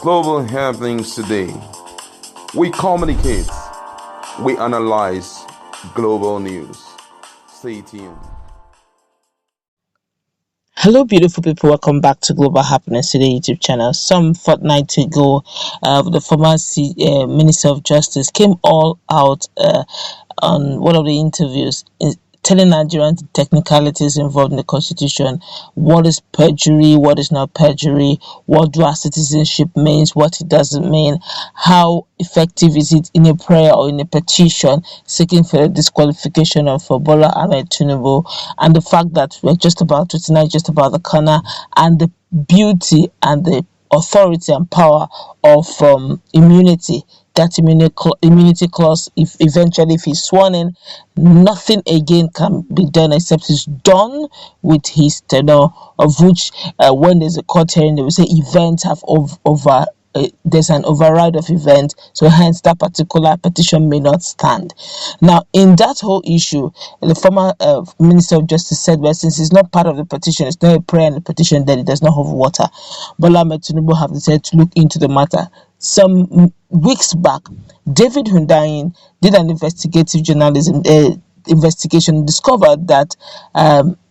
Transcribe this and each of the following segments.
Global happenings today. We communicate, we analyze global news. Stay tuned. Hello, beautiful people. Welcome back to Global Happiness Today YouTube channel. Some fortnight ago, the former Minister of Justice came all out on one of the interviews, telling Nigerians the technicalities involved in the constitution, what is perjury, what is not perjury, what dual citizenship means, what it doesn't mean, how effective is it in a prayer or in a petition seeking for the disqualification of Bola Ahmed Tinubu, and the fact that we're just about to tonight, just about the corner, and the beauty and the authority and power of immunity, that immunity clause. If eventually if he's sworn in, nothing again can be done except he's done with his tenure, of which when there's a court hearing they will say events have over there's an override of event, so hence that particular petition may not stand. Now, in that whole issue, the former Minister of Justice said, well, since it's not part of the petition, it's not a prayer in the petition, then it does not have water. Bola Ahmed Tinubu have decided to look into the matter. Some weeks back, David Hundayin did an investigative journalism investigation, discovered that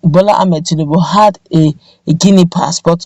Bola Ahmed Tinubu had a Guinea passport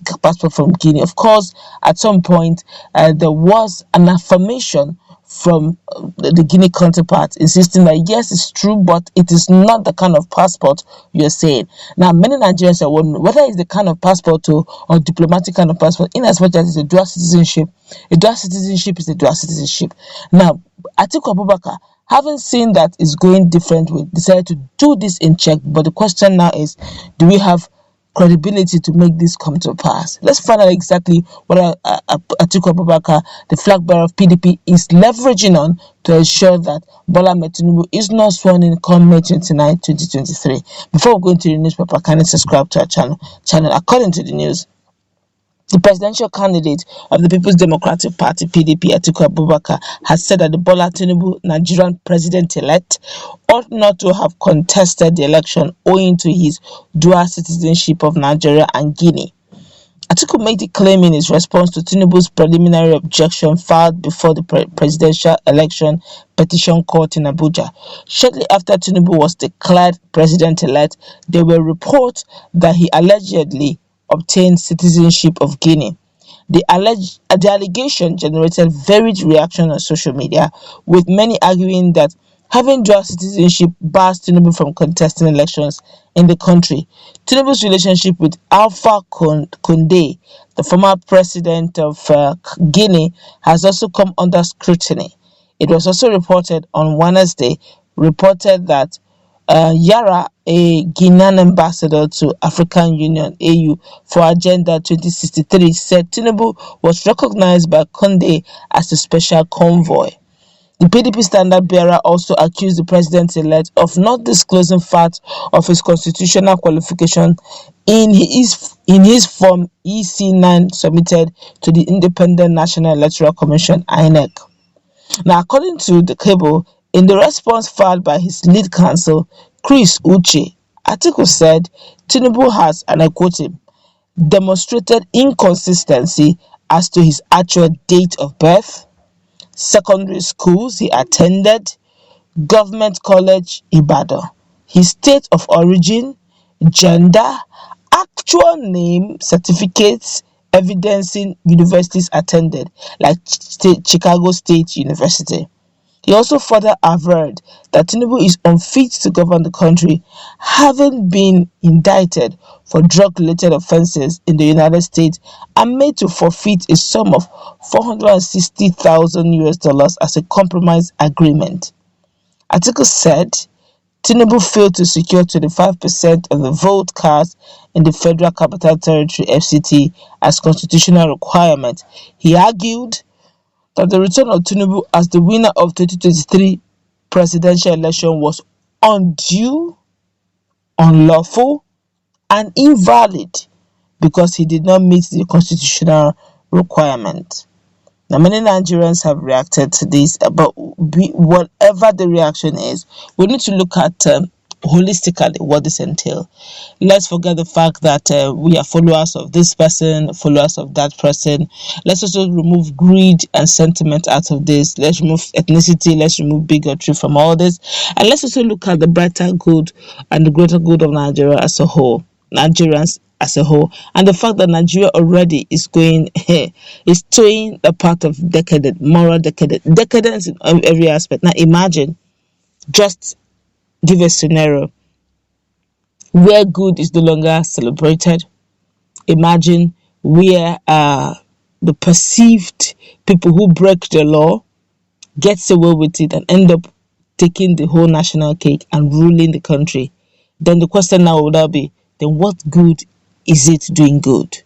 from Guinea. Of course, at some point, there was an affirmation from the Guinea counterpart insisting that yes, it's true, but it is not the kind of passport you're saying. Now, many Nigerians are wondering whether it's the kind of passport or diplomatic kind of passport, in as much as it's a dual citizenship. A dual citizenship is a dual citizenship. Now, Atiku Abubakar, having seen that it's going different way, decided to do this in check. But the question now is, do we have credibility to make this come to pass? Let's find out exactly what Atiku Abubakar, the flag bearer of PDP, is leveraging on to ensure that Bola Ahmed Tinubu is not sworn in come May 29, 2023. Before we go into the newspaper, kindly subscribe to our channel. According to the news, the presidential candidate of the People's Democratic Party, PDP, Atiku Abubakar, has said that the Bola Tinubu, Nigerian president-elect, ought not to have contested the election owing to his dual citizenship of Nigeria and Guinea. Atiku made the claim in his response to Tinubu's preliminary objection filed before the presidential election petition court in Abuja. Shortly after Tinubu was declared president-elect, there were reports that he allegedly obtained citizenship of Guinea. The allegation generated varied reaction on social media, with many arguing that having dual citizenship bars Tinubu from contesting elections in the country. Tinubu's relationship with Alpha Conde, the former president of Guinea, has also come under scrutiny. It was also reported on Wednesday, that Yara, a Guinean ambassador to African Union (AU) for Agenda 2063, said Tinubu was recognized by Conde as a special convoy. The PDP standard bearer also accused the president-elect of not disclosing facts of his constitutional qualification in his Form EC9 submitted to the Independent National Electoral Commission (INEC). Now, according to the cable, in the response filed by his lead counsel, Chris Uche, Atiku said Tinubu has, and I quote him, demonstrated inconsistency as to his actual date of birth, secondary schools he attended, Government College Ibadan, his state of origin, gender, actual name, certificates evidencing universities attended, like Chicago State University. He also further averred that Tinubu is unfit to govern the country, having been indicted for drug-related offences in the United States and made to forfeit a sum of $460,000 as a compromise agreement. Atiku said Tinubu failed to secure 25% of the vote cast in the Federal Capital Territory (FCT) as constitutional requirement. He argued that the return of Tinubu as the winner of 2023 presidential election was undue, unlawful, and invalid because he did not meet the constitutional requirement. Now, many Nigerians have reacted to this, but whatever the reaction is, we need to look at holistically what this entails. Let's forget the fact that we are followers of this person, followers of that person. Let's also remove greed and sentiment out of this. Let's remove ethnicity. Let's remove bigotry from all this. And let's also look at the brighter good and the greater good of Nigeria as a whole. Nigerians as a whole, and the fact that Nigeria already is going is towing the path of moral decadence in every aspect. Now imagine, just give a scenario where good is no longer celebrated. Imagine where the perceived people who break the law gets away with it and end up taking the whole national cake and ruling the country. Then the question now would be, then what good is it doing good?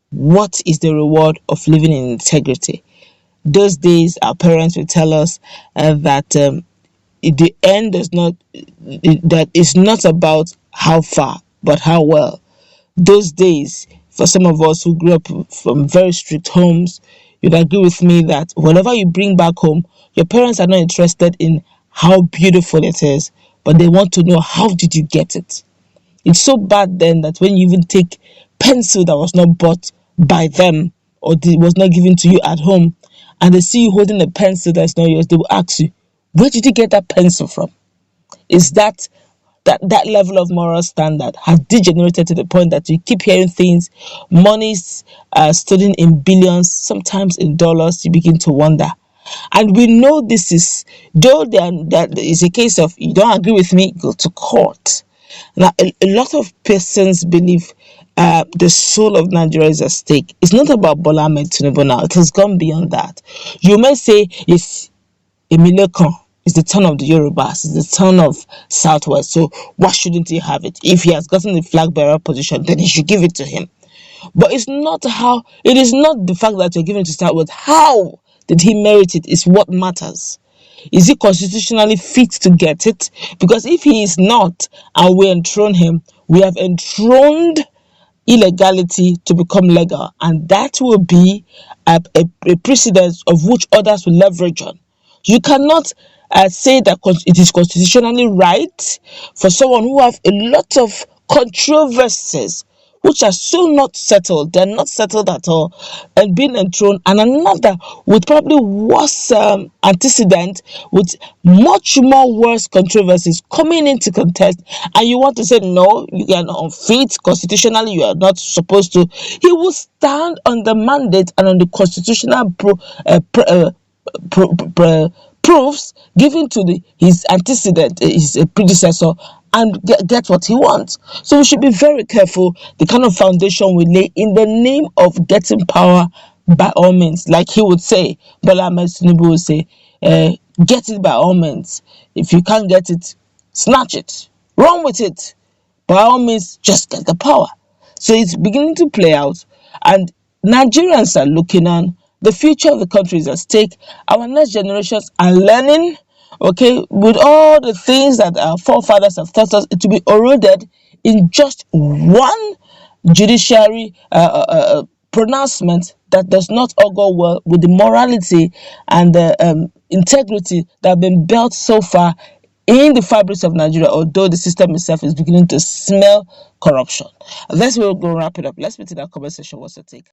What is the reward of living in integrity? Those days, our parents would tell us that the end is not, that is not about how far, but how well. Those days, for some of us who grew up from very strict homes, you'd agree with me that whatever you bring back home, your parents are not interested in how beautiful it is, but they want to know, how did you get it? It's so bad then that when you even take pencil that was not bought by them or was not given to you at home, and they see you holding a pencil that's not yours, they will ask you, where did you get that pencil from? Is that level of moral standard has degenerated to the point that you keep hearing things, monies stolen in billions, sometimes in dollars. You begin to wonder. And we know this is, though that is a case of, you don't agree with me, go to court. Now, a lot of persons believe the soul of Nigeria is at stake. It's not about Bola Ahmed Tinubu now. It has gone beyond that. You may say it's Emilekan, it's the turn of the Yorubas, it's the turn of Southwest. So why shouldn't he have it? If he has gotten the flag bearer position, then he should give it to him. But it is not the fact that you're giving it to start with. How did he merit it is what matters. Is he constitutionally fit to get it? Because if he is not, and we enthrone him, we have enthroned illegality to become legal, and that will be a precedent of which others will leverage on. You cannot say that it is constitutionally right for someone who have a lot of controversies which are so not settled, they're not settled at all, and being enthroned, and another with probably worse antecedent, with much more worse controversies coming into contest, and you want to say, no, you are not unfit, constitutionally you are not supposed to. He will stand on the mandate and on the constitutional proofs given to his antecedent, his predecessor, and get what he wants. So we should be very careful the kind of foundation we lay in the name of getting power by all means. Like he would say, Bola Ahmed Tinubu would say, get it by all means. If you can't get it, snatch it, run with it. By all means, just get the power. So it's beginning to play out, and Nigerians are looking on. The future of the country is at stake. Our next generations are learning, okay, with all the things that our forefathers have taught us, to be eroded in just one judiciary pronouncement that does not augur well with the morality and the integrity that have been built so far in the fabrics of Nigeria, although the system itself is beginning to smell corruption. Let's go wrap it up. Let's meet in our comment section. What's your take?